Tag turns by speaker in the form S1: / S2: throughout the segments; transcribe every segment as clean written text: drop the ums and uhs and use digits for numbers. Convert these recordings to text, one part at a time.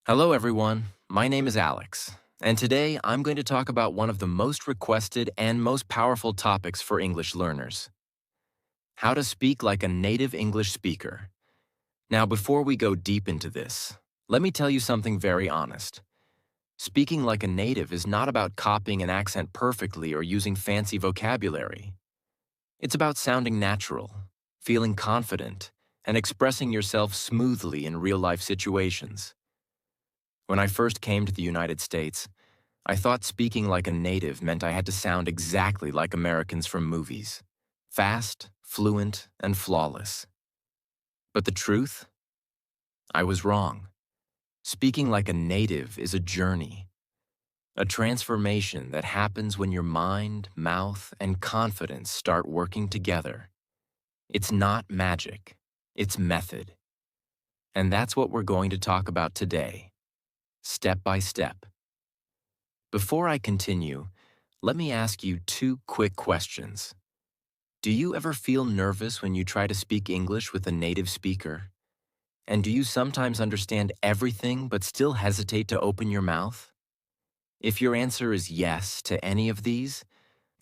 S1: Hello, everyone. My name is Alex, and today I'm going to talk about one of the most requested and most powerful topics for English learners: how to speak like a native English speaker. Now, before we go deep into this, let me tell you something very honest. Speaking like a native is not about copying an accent perfectly or using fancy vocabulary. It's about sounding natural, feeling confident, and expressing yourself smoothly in real-life situations. When I first came to the United States, I thought speaking like a native meant I had to sound exactly like Americans from movies: fast, fluent, and flawless. But the truth? I was wrong. Speaking like a native is a journey, a transformation that happens when your mind, mouth, and confidence start working together. It's not magic, it's method. And that's what we're going to talk about today, step by step. Before I continue, let me ask you two quick questions. Do you ever feel nervous when you try to speak English with a native speaker? And do you sometimes understand everything but still hesitate to open your mouth? If your answer is yes to any of these,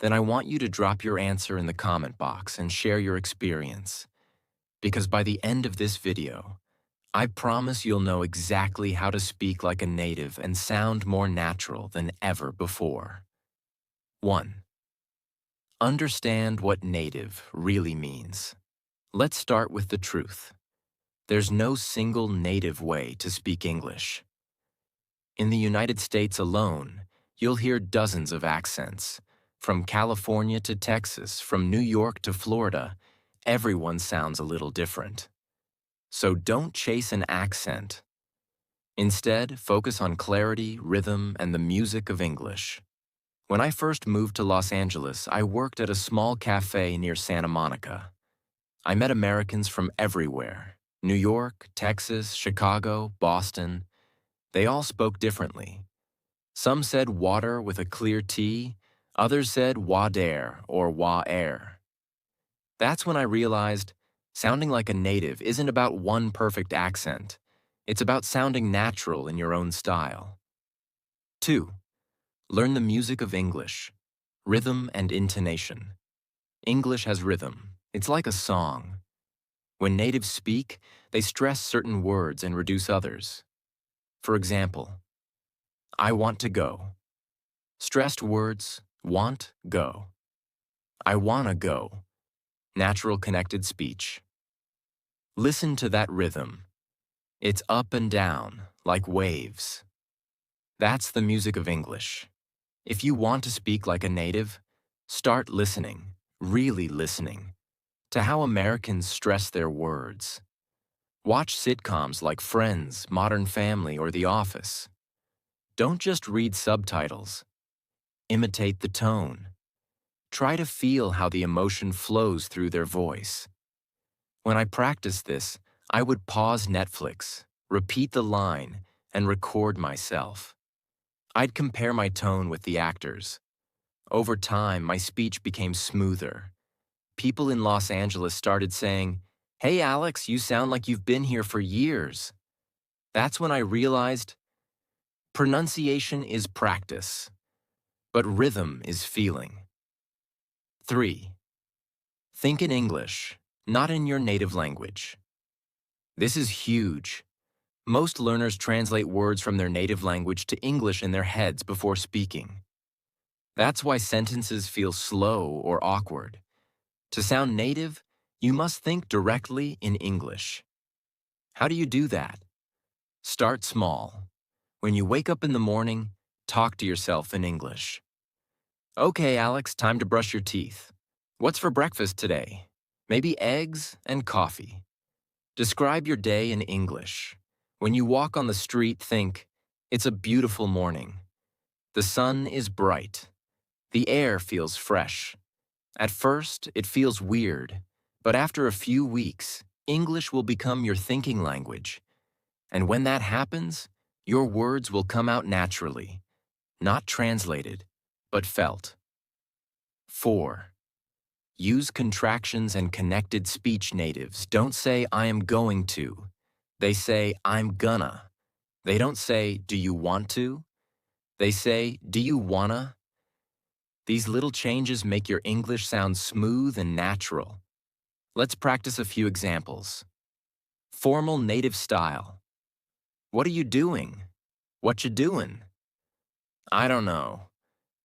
S1: then I want you to drop your answer in the comment box and share your experience. Because by the end of this video, I promise you'll know exactly how to speak like a native and sound more natural than ever before. 1. Understand what native really means. Let's start with the truth. There's no single native way to speak English. In the United States alone, you'll hear dozens of accents. From California to Texas, from New York to Florida, everyone sounds a little different. So don't chase an accent. Instead, focus on clarity, rhythm, and the music of English. When I first moved to Los Angeles, I worked at a small cafe near Santa Monica. I met Americans from everywhere: New York, Texas, Chicago, Boston. They all spoke differently. Some said water with a clear T, others said water or wa-air. That's when I realized sounding like a native isn't about one perfect accent. It's about sounding natural in your own style. 2. Learn the music of English: rhythm and intonation. English has rhythm. It's like a song. When natives speak, they stress certain words and reduce others. For example, I want to go. Stressed words: want, go. I wanna go. Natural connected speech. Listen to that rhythm. It's up and down, like waves. That's the music of English. If you want to speak like a native, start listening, really listening, to how Americans stress their words. Watch sitcoms like Friends, Modern Family, or The Office. Don't just read subtitles. Imitate the tone. Try to feel how the emotion flows through their voice. When I practiced this, I would pause Netflix, repeat the line, and record myself. I'd compare my tone with the actors. Over time, my speech became smoother. People in Los Angeles started saying, "Hey Alex, you sound like you've been here for years." That's when I realized pronunciation is practice, but rhythm is feeling. 3. Think in English, not in your native language. This is huge. Most learners translate words from their native language to English in their heads before speaking. That's why sentences feel slow or awkward. To sound native, you must think directly in English. How do you do that? Start small. When you wake up in the morning, talk to yourself in English. Okay, Alex, time to brush your teeth. What's for breakfast today? Maybe eggs and coffee. Describe your day in English. When you walk on the street, think, it's a beautiful morning. The sun is bright. The air feels fresh. At first, it feels weird, but after a few weeks, English will become your thinking language. And when that happens, your words will come out naturally, not translated, but felt. 4. Use contractions and connected speech. Natives don't say I am going to. They say I'm gonna. They don't say, "Do you want to?" They say, "Do you wanna?" These little changes make your English sound smooth and natural. Let's practice a few examples. Formal native style. What are you doing? What you doing? I don't know.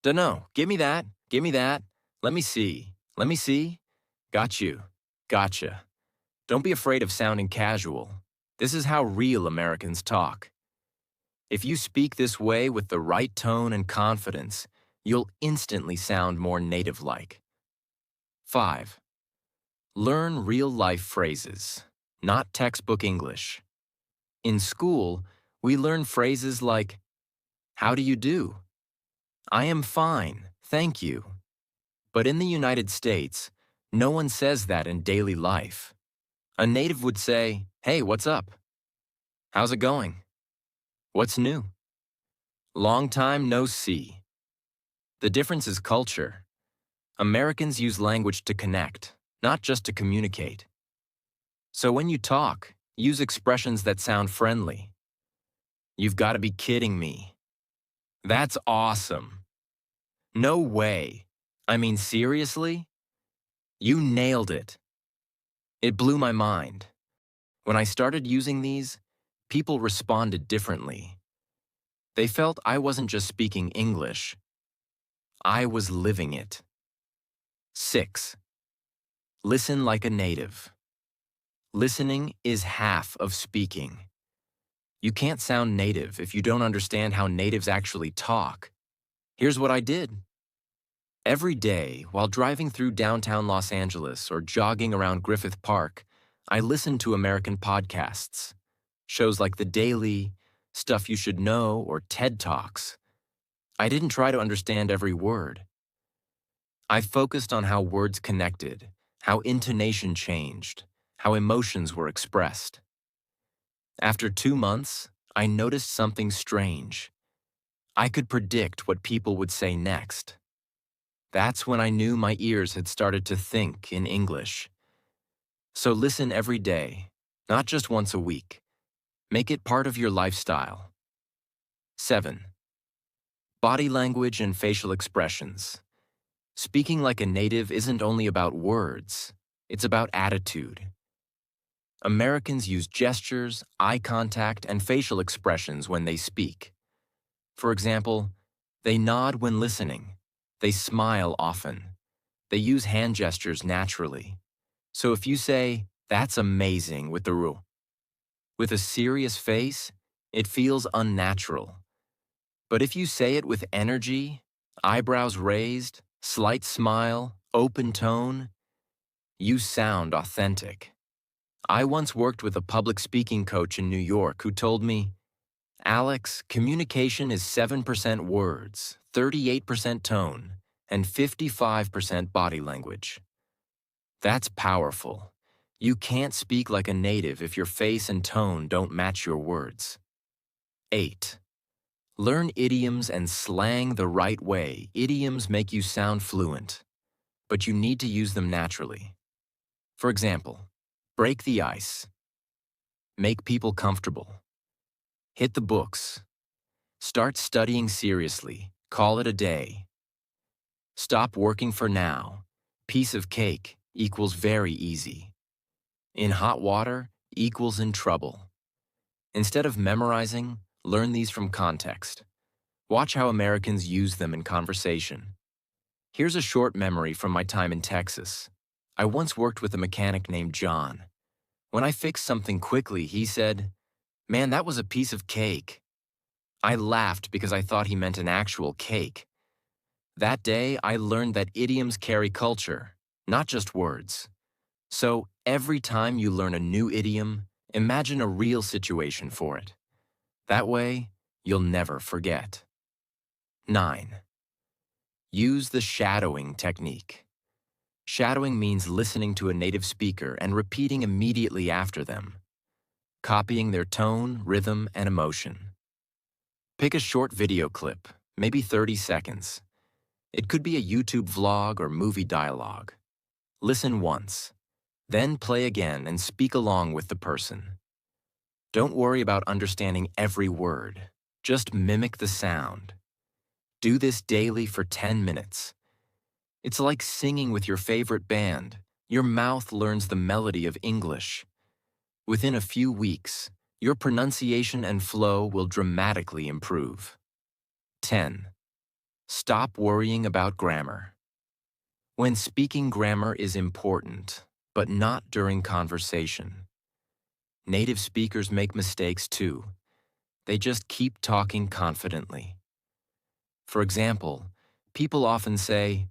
S1: Dunno. Give me that. Give me that. Let me see. Let me see. Got you. Gotcha. Don't be afraid of sounding casual. This is how real Americans talk. If you speak this way with the right tone and confidence, you'll instantly sound more native-like. 5. Learn real-life phrases, not textbook English. In school, we learn phrases like, "How do you do?" "I am fine, thank you." But in the United States, no one says that in daily life. A native would say, "Hey, what's up? How's it going? What's new? Long time no see." The difference is culture. Americans use language to connect, not just to communicate. So when you talk, use expressions that sound friendly. "You've got to be kidding me." "That's awesome." "No way." I mean, seriously? You nailed it. It blew my mind. When I started using these, people responded differently. They felt I wasn't just speaking English, I was living it. 6. Listen like a native. Listening is half of speaking. You can't sound native if you don't understand how natives actually talk. Here's what I did. Every day, while driving through downtown Los Angeles or jogging around Griffith Park, I listened to American podcasts. Shows like The Daily, Stuff You Should Know, or TED Talks. I didn't try to understand every word. I focused on how words connected, how intonation changed, how emotions were expressed. After 2 months, I noticed something strange. I could predict what people would say next. That's when I knew my ears had started to think in English. So listen every day, not just once a week. Make it part of your lifestyle. 7. Body language and facial expressions. Speaking like a native isn't only about words, it's about attitude. Americans use gestures, eye contact, and facial expressions when they speak. For example, they nod when listening. They smile often. They use hand gestures naturally. So if you say, "That's amazing," with a serious face, it feels unnatural. But if you say it with energy, eyebrows raised, slight smile, open tone, you sound authentic. I once worked with a public speaking coach in New York who told me, "Alex, communication is 7% words, 38% tone, and 55% body language." That's powerful. You can't speak like a native if your face and tone don't match your words. 8. Learn idioms and slang the right way. Idioms make you sound fluent, but you need to use them naturally. For example, break the ice, make people comfortable, hit the books, start studying seriously, call it a day, stop working for now, piece of cake equals very easy, in hot water equals in trouble. Instead of memorizing, learn these from context. Watch how Americans use them in conversation. Here's a short memory from my time in Texas. I once worked with a mechanic named John. When I fixed something quickly, he said, "Man, that was a piece of cake." I laughed because I thought he meant an actual cake. That day, I learned that idioms carry culture, not just words. So every time you learn a new idiom, imagine a real situation for it. That way, you'll never forget. 9. Use the shadowing technique. Shadowing means listening to a native speaker and repeating immediately after them, copying their tone, rhythm, and emotion. Pick a short video clip, maybe 30 seconds. It could be a YouTube vlog or movie dialogue. Listen once, then play again and speak along with the person. Don't worry about understanding every word. Just mimic the sound. Do this daily for 10 minutes. It's like singing with your favorite band. Your mouth learns the melody of English. Within a few weeks, your pronunciation and flow will dramatically improve. 10. Stop worrying about grammar. When speaking, grammar is important, but not during conversation. Native speakers make mistakes too. They just keep talking confidently. For example, people often say,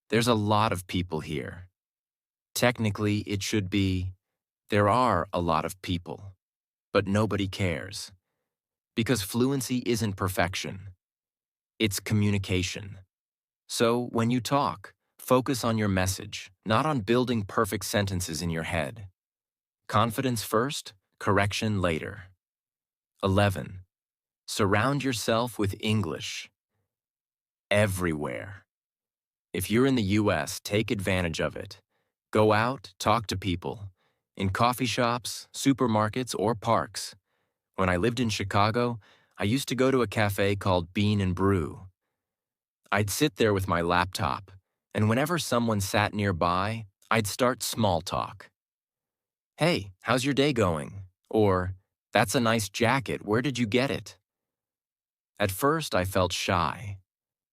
S1: "There's a lot of people here." Technically, it should be, "There are a lot of people," but nobody cares. Because fluency isn't perfection. It's communication. So, when you talk, focus on your message, not on building perfect sentences in your head. Confidence first, correction later. 11. Surround yourself with English. Everywhere. If you're in the US, take advantage of it. Go out, talk to people. In coffee shops, supermarkets, or parks. When I lived in Chicago, I used to go to a cafe called Bean and Brew. I'd sit there with my laptop, and whenever someone sat nearby, I'd start small talk. "Hey, how's your day going?" Or, "That's a nice jacket, where did you get it?" At first, I felt shy,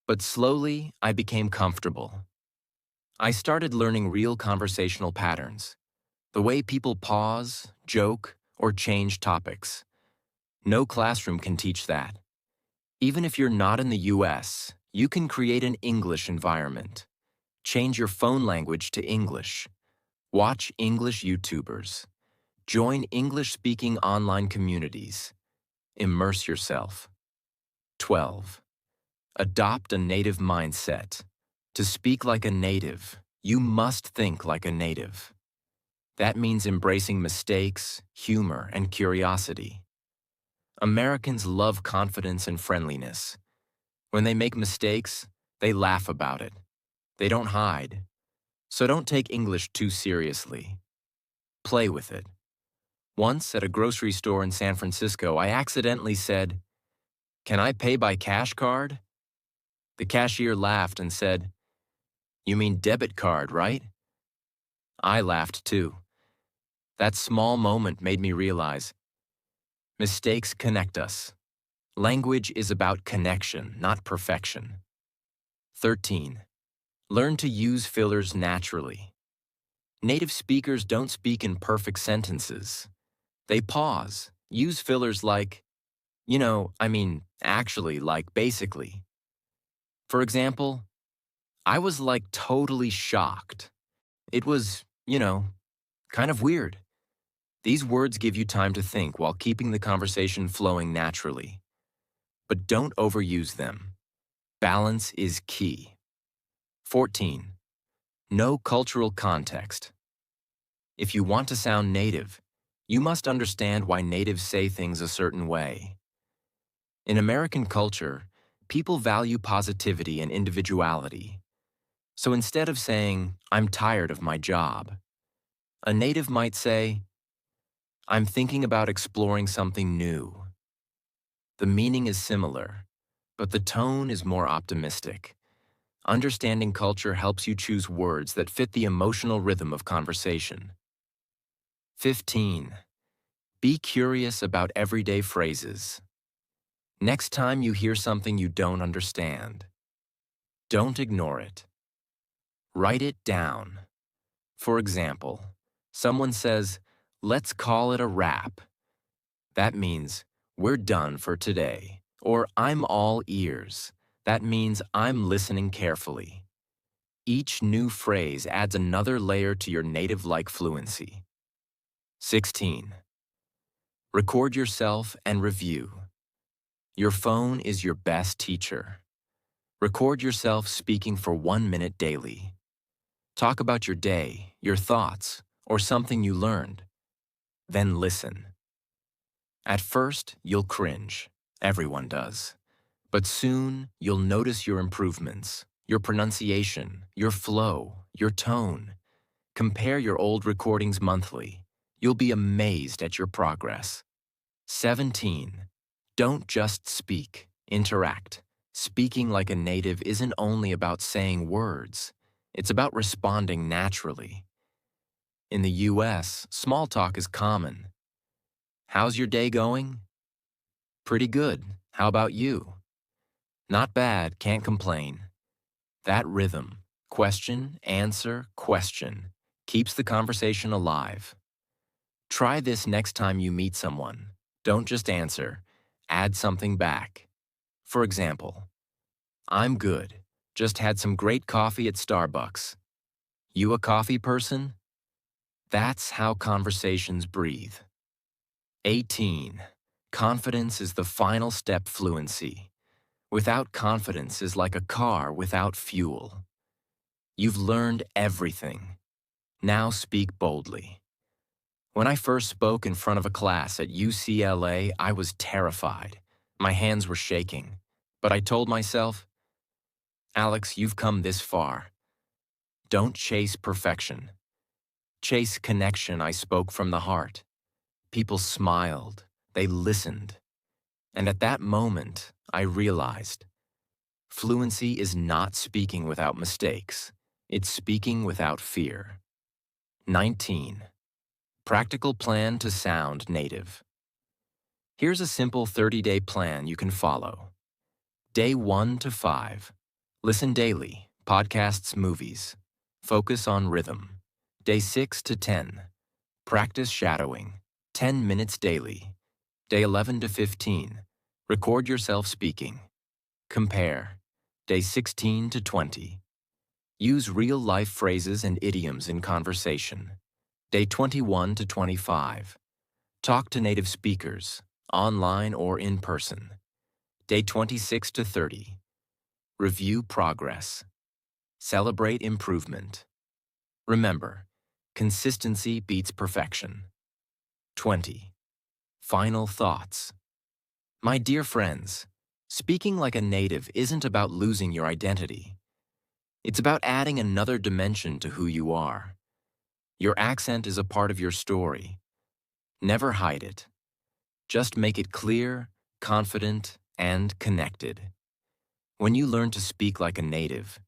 S1: but slowly, I became comfortable. I started learning real conversational patterns, the way people pause, joke, or change topics. No classroom can teach that. Even if you're not in the US, you can create an English environment. Change your phone language to English. Watch English YouTubers. Join English-speaking online communities. Immerse yourself. 12. Adopt a native mindset. To speak like a native, you must think like a native. That means embracing mistakes, humor, and curiosity. Americans love confidence and friendliness. When they make mistakes, they laugh about it. They don't hide. So don't take English too seriously. Play with it. Once at a grocery store in San Francisco, I accidentally said, "Can I pay by cash card?" The cashier laughed and said, "You mean debit card, right?" I laughed too. That small moment made me realize mistakes connect us. Language is about connection, not perfection. 13. Learn to use fillers naturally. Native speakers don't speak in perfect sentences. They pause, use fillers like, actually, like basically. For example, I was like totally shocked. It was, kind of weird. These words give you time to think while keeping the conversation flowing naturally. But don't overuse them. Balance is key. 14. Know cultural context. If you want to sound native, you must understand why natives say things a certain way. In American culture, people value positivity and individuality. So instead of saying, "I'm tired of my job," a native might say, "I'm thinking about exploring something new." The meaning is similar, but the tone is more optimistic. Understanding culture helps you choose words that fit the emotional rhythm of conversation. 15. Be curious about everyday phrases. Next time you hear something you don't understand, don't ignore it. Write it down. For example, someone says, "Let's call it a wrap." That means, "We're done for today." Or, "I'm all ears." That means I'm listening carefully. Each new phrase adds another layer to your native-like fluency. 16. Record yourself and review. Your phone is your best teacher. Record yourself speaking for 1 minute daily. Talk about your day, your thoughts, or something you learned. Then listen. At first, you'll cringe. Everyone does. But soon, you'll notice your improvements, your pronunciation, your flow, your tone. Compare your old recordings monthly. You'll be amazed at your progress. 17. Don't just speak, interact. Speaking like a native isn't only about saying words, it's about responding naturally. In the US, small talk is common. How's your day going? Pretty good. How about you? Not bad, can't complain. That rhythm, question, answer, question, keeps the conversation alive. Try this next time you meet someone. Don't just answer, add something back. For example, I'm good. Just had some great coffee at Starbucks. You a coffee person? That's how conversations breathe. 18. Confidence is the final step fluency. Without confidence is like a car without fuel. You've learned everything. Now speak boldly. When I first spoke in front of a class at UCLA, I was terrified. My hands were shaking. But I told myself, Alex, you've come this far. Don't chase perfection. Chase connection. I spoke from the heart. People smiled. They listened. And at that moment, I realized fluency is not speaking without mistakes. It's speaking without fear. 19. Practical plan to sound native. Here's a simple 30-day plan you can follow. Day 1 to 5. Listen daily, podcasts, movies. Focus on rhythm. Day 6 to 10. Practice shadowing, 10 minutes daily. Day 11 to 15. Record yourself speaking. Compare. Day 16 to 20. Use real-life phrases and idioms in conversation. Day 21 to 25. Talk to native speakers, online or in person. Day 26 to 30. Review progress. Celebrate improvement. Remember, consistency beats perfection. 20. Final thoughts. My dear friends, speaking like a native isn't about losing your identity. It's about adding another dimension to who you are. Your accent is a part of your story. Never hide it. Just make it clear, confident, and connected. When you learn to speak like a native,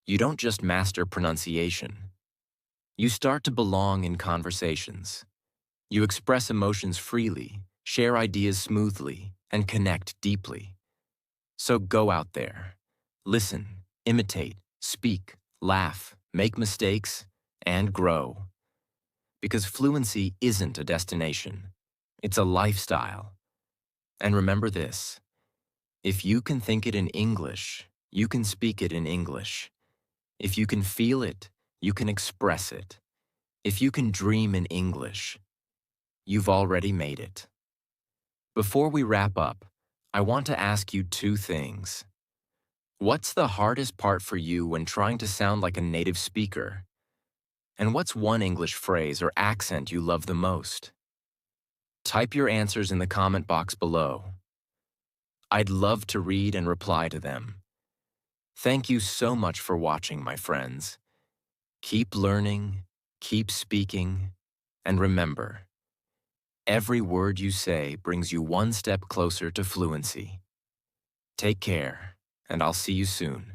S1: you don't just master pronunciation. You start to belong in conversations. You express emotions freely, share ideas smoothly, and connect deeply. So go out there. Listen, imitate, speak, laugh, make mistakes, and grow. Because fluency isn't a destination. It's a lifestyle. And remember this, if you can think it in English, you can speak it in English. If you can feel it, you can express it. If you can dream in English, you've already made it. Before we wrap up, I want to ask you two things. What's the hardest part for you when trying to sound like a native speaker? And what's one English phrase or accent you love the most? Type your answers in the comment box below. I'd love to read and reply to them. Thank you so much for watching, my friends. Keep learning, keep speaking, and remember, every word you say brings you one step closer to fluency. Take care, and I'll see you soon.